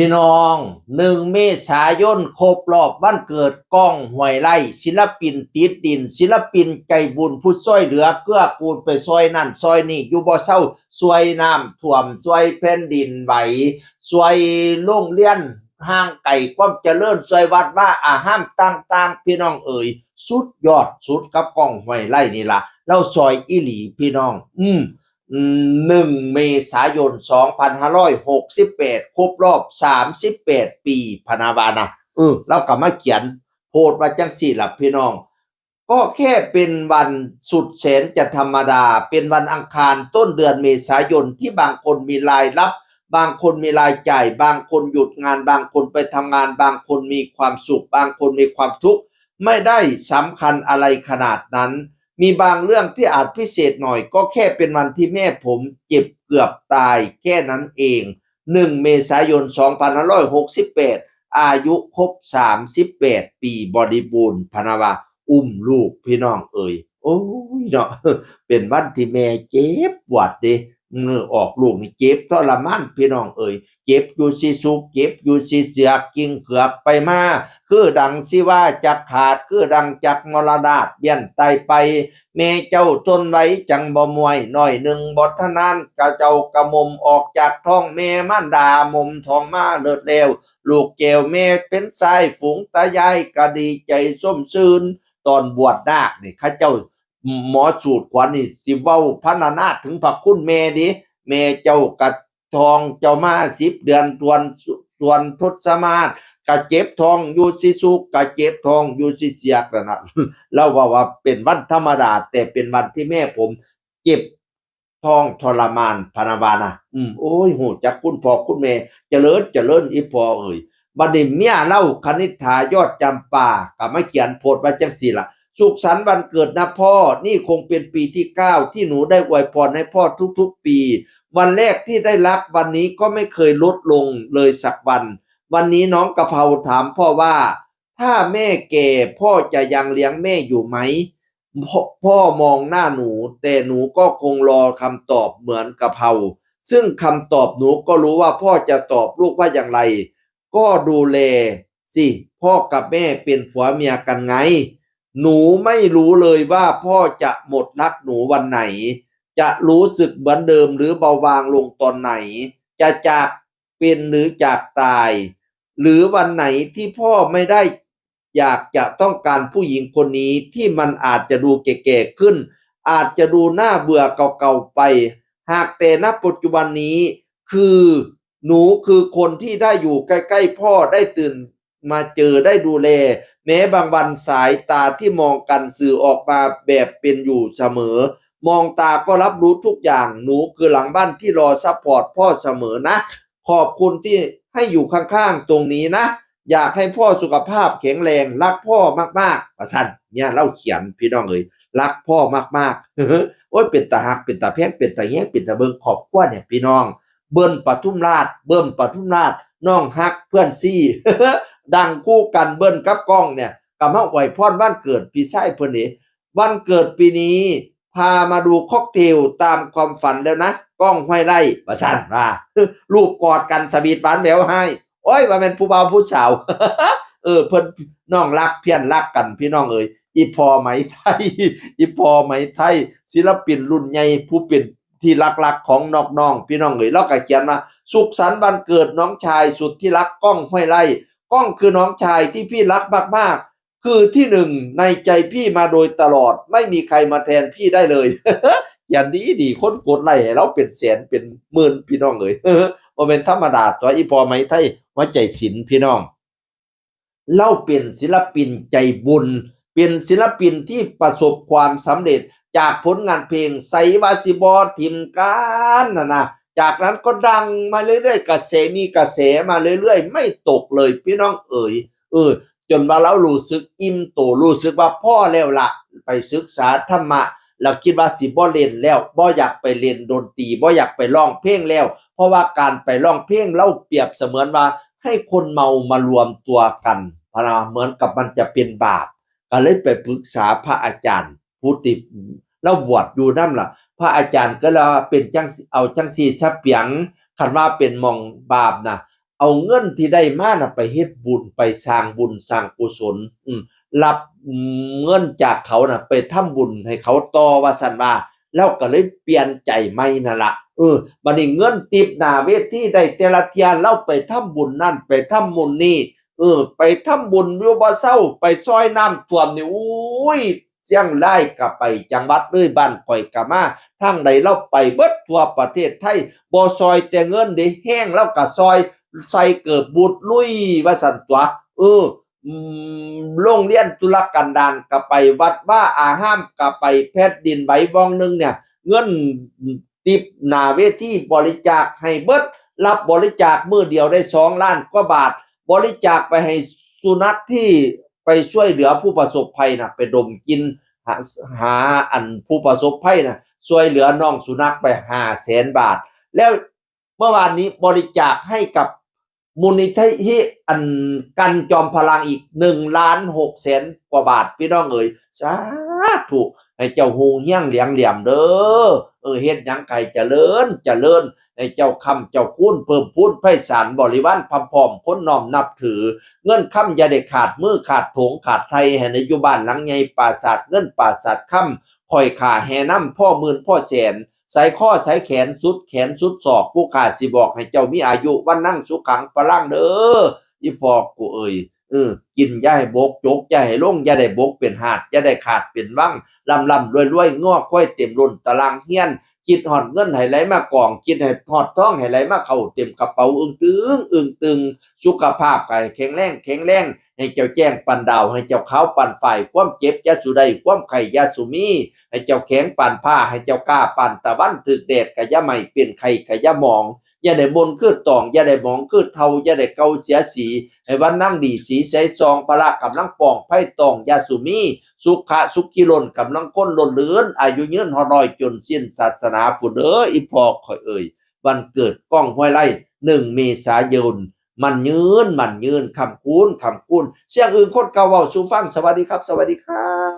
พี่น้อง1 เมษายนครบรอบวันเกิดก้องห้วยไร่ศิลปินติดดินศิลปินใจบุญผู้ช่วยเหลือเกื้อกูลไปซอยนั่นซอยนี่อยู่บ่เศร้าช่วยน้ำท่วมช่วยแผ่นดินไหวช่วยโรงเรียนห่างไกลความเจริญช่วยวัดว่าอาหารต่างๆพี่น้องเอ๋ยสุดยอดสุดกับก้องห้วยไร่นี่ล่ะเราซอยอีหลีพี่น้อง1 เมษายน 2568ครบรอบ38ปีพะนาวานะเราก็มาเขียนโพสต์ว่าจังซี่ล่ะพี่น้องก็แค่เป็นวันสุดแสนจะธรรมดาเป็นวันอังคารต้นเดือนเมษายนที่บางคนมีรายรับบางคนมีรายจ่ายบางคนหยุดงานบางคนไปทำงานบางคนมีความสุขบางคนมีความทุกข์ไม่ได้สำคัญอะไรขนาดนั้นมีบางเรื่องที่อาจพิเศษหน่อยก็แค่เป็นวันที่แม่ผมเจ็บเกือบตายแค่นั้นเอง1 เมษายน 2568อายุครบ38ปีบริบูรณ์พะนะวาอุ้มลูกพี่น้องเอ่ยโอ้ยเนาะเป็นวันที่แม่เจ็บปวดเด้ออกลูกนี่เจ็บทรมานพี่น้องเอ่ยเจ็บอยู่สิสุกเจ็บอยู่สิเสือกกิ่งเกือบไปมาคือดังสิว่าจักขาดคือดังจักมรณะเบี้ยนตายไปแม่เจ้าทนไว้จังบ่มวยน้อยหนึ่งบ่ทนานกะเจ้ากะมมออกจากท้องแม่มารดามมท้องมาเลิศแล้วลูกแก้วแม่เป็นสายฝูงตายายก็ดีใจส้มชื่นตอนบวชนาคนี่ข้าเจ้าหมอสูตรขวัญนี่สิเว้าพรรณนาถึงพระคุณแม่ดิแม่เจ้ากัดทองเจ้ามา10 เดือนตวนทศมาศกะเจ็บทองอยู่สิสุกกะเจ็บทองอยู่สิเสียกนั่นน่ะเราว่าเป็นวันธรรมดาแต่เป็นวันที่แม่ผมเจ็บท้องทรมานพะนะวานะโอ้ยฮู้จักคุณพ่อคุณแม่เจริญอีพ่อเอ้ยบัดนี้เมียเราคณิษฐายอดจำปาก็มาเขียนโพสต์ว่าจังซี่ล่ะสุขสันต์วันเกิดนะพ่อนี่คงเป็นปีที่9ที่หนูได้อวยพรให้พ่อทุกๆปีวันแรกที่ได้รักวันนี้ก็ไม่เคยลดลงเลยสักวันนี้น้องกะเพราถามพ่อว่าถ้าแม่แก่พ่อจะยังเลี้ยงแม่อยู่ไหมพ่อมองหน้าหนูแต่หนูก็คงรอคำตอบเหมือนกะเพราซึ่งคำตอบหนูก็รู้ว่าพ่อจะตอบลูกว่าอย่างไรก็ดูแลสิพ่อกับแม่เป็นผัวเมียกันไงหนูไม่รู้เลยว่าพ่อจะหมดรักหนูวันไหนจะรู้สึกเหมือนเดิมหรือเบาบางลงตอนไหนจะจากเป็นหรือจากตายหรือวันไหนที่พ่อไม่ได้อยากจะต้องการผู้หญิงคนนี้ที่มันอาจจะดูแก่ๆขึ้นอาจจะดูน่าเบื่อเก่าๆไปหากแต่ณปัจจุบันนี้คือหนูคือคนที่ได้อยู่ใกล้ๆพ่อได้ตื่นมาเจอได้ดูแลแม้บางวันสายตาที่มองกันสื่อออกมาแบบเป็นอยู่เสมอมองตาก็รับรู้ทุกอย่างหนูคือหลังบ้านที่รอซัพพอร์ตพ่อเสมอนะขอบคุณที่ให้อยู่ข้างๆตรงนี้นะอยากให้พ่อสุขภาพแข็งแรงรักพ่อมากๆว่าซั่นเนี่ยเราเขียนพี่น้องเอ้ยรักพ่อมากๆโอ๊ยเป็นตาฮักเป็นตาแพงเป็นตาแยงเป็นตาเบิ่งครอบครัวเนี่ยพี่น้องเบิ้ลปทุมราชน้องฮักเพื่อนซี่ดังคู่กันเบิ้ลกับก้องเนี่ยก็มาอวยพรวันเกิดพี่ชายเพิ่นนี่วันเกิดปีนี้พามาดูค็อกเทลตามความฝันแล้วนะก้องห้วยไร่ว่าซั่นว่ารูปกอดกันสวีทหวานแหววให้โอ๊ยว่าแม่นผู้บ่าวผู้สาวเพิ่นน้องรักเพี้ยนรักกันพี่น้องเอ๋ยอีพ่อไหมไทยศิลปินรุ่นใหญ่ผู้เป็นที่รักๆของน้องๆพี่น้องเอ๋ยเราก็เขียนมาสุขสันต์วันเกิดน้องชายสุดที่รักก้องห้วยไร่ก้องคือน้องชายที่พี่รักมากๆคือที่หนึ่งในใจพี่มาโดยตลอดไม่มีใครมาแทนพี่ได้เลยเขียนดีคนกดไลค์ให้เราเป็นแสนเป็นหมื่นพี่น้องเอ๋ยบ่แม่นธรรมดาตัวอีพ่อไหมไทยหัวใจศิลป์พี่น้องเล่าเป็นศิลปินใจบุญเป็นศิลปินที่ประสบความสำเร็จจากผลงานเพลงไสว่าสิบ่ทิ่มกันนะจากนั้นก็ดังมาเรื่อยๆกระแสมีกระแสมาเรื่อยๆไม่ตกเลยพี่น้องเอ๋ยจนว่าเรารู้สึกอิ่มโตรู้สึกว่าพอแล้วล่ะไปศึกษาธรรมะแล้วคิดว่าสิบ่เล่นแล้วบ่อยากไปเล่นดนตรีบ่อยากไปร้องเพลงแล้วเพราะว่าการไปร้องเพลงเราเปรียบเสมือนว่าให้คนเมามารวมตัวกันเหมือนกับมันจะเป็นบาปก็เลยไปปรึกษาพระอาจารย์ผู้ที่เราบวชอยู่นำล่ะพระอาจารย์ก็เลยว่าเป็นจังเอาจังซี่ซะเปียงคันว่าเป็นหม่องบาปน่ะ เอาเงินที่ได้มาน่ะไปเฮ็ดบุญไปสร้างบุญสร้างกุศลรับเงินจากเขาน่ะไปทำบุญให้เขาต่อว่าซั่นว่าแล้วก็เลยเปลี่ยนใจใหม่นั่นล่ะบัดนี้เงินติปหน้าเวทีได้แต่ละเที่ยเราไปทำบุญนั่นไปทำบุญนี่ไปทำบุญอยู่บ่เซาไปซอยน้ำท่วมนี่อุ้ยเชียงรายก็ไปจังหวัดเลยบ้านข้อยก็มาทางใดเราไปเบิดทั่วประเทศไทยบ่ซอยแต่เงินเด้แห้งเราก็ซอยใส่เกิบบูดลุยว่าซั่นตัวโรงเรียนตุลากันดารก็ไปวัดว่าอาห้ามก็ไปแผ่นดินไหวว่องหนึงเนี่ยเงินติปหน้าเวทีบริจาคให้เบิดรับบริจาคมื้อเดียวได้2ล้านกว่าบาทบริจาคไปให้สุนัขที่ไปช่วยเหลือผู้ประสบภัยน่ะไปดมกินหาอันผู้ประสบภัยน่ะช่วยเหลือน้องสุนัขไป500,000 บาทแล้วเมื่อวานนี้บริจาคให้กับมูลนิธิอันกันจอมพลังอีก1,600,000 กว่าบาทพี่น้องเอ๋ยสาธุให้เจ้าฮูเฮียงเหลียงเหลี่ยมเด้อเฮ็ดหยังไก่เจริญเจริญให้เจ้าคำเจ้าคูณเพิ่มพูนไพศาลบริวารพร้อมๆคนน้อมนับถือเงินค่ำอย่าได้ขาดมือขาดโถงขาดไทยให้ในอยู่บ้านหลังใหญ่ปราสาทเงินปราสาทค่ำค่อยค่าแห่นำพ่อหมื่นพ่อแสนใส่ข้อใส่แขนสุดแขนสุดศอกผู้ข้าสิบอกให้เจ้ามีอายุวันนั่งสุขังพลังเด้ออีพ่อกูเอ่ยกินอย่าให้บกจกอย่าให้ลงอย่าได้บกเป็นหาดอย่าได้ขาดเป็นวังลำรวยงอกค่อยเต็มล้นตารางเฮียนคิดฮอดเงินให้ไหลมากองคิดให้ฮอดทองให้ไหลมาเข้าเต็มกระเป๋าอึ้งตึงสุขภาพก็แข็งแรงให้เจ้าแจ้งปันดาวให้เจ้าขาวปันฝ่ายความเจ็บอย่าสุใดความไข้อย่าสุมีให้เจ้าแข็งปานผ้าให้เจ้ากล้าปานตะวันถึกแดดก็อย่าไหม้เป็นไข้ก็อย่าหมองอย่าได้มนคือตองอย่าได้หมองคือเทาอย่าได้เกาเสียสีให้วันนั่งดีสีใสซองพละกำลังป้องไผตองอย่าสุมีสุขะสุขิล้นกำลังคนล้นเหลือนอายุยืนฮอดร้อยจนสิ้นศาสนาผู้เด้ออีพ่อข่อยเอ่ยวันเกิดก้องห้วยไร่1 เมษายนมันยืนคำคูณเสียงอื่นคนเก่าเว้าสู่ฟังสวัสดีครับสวัสดีครับ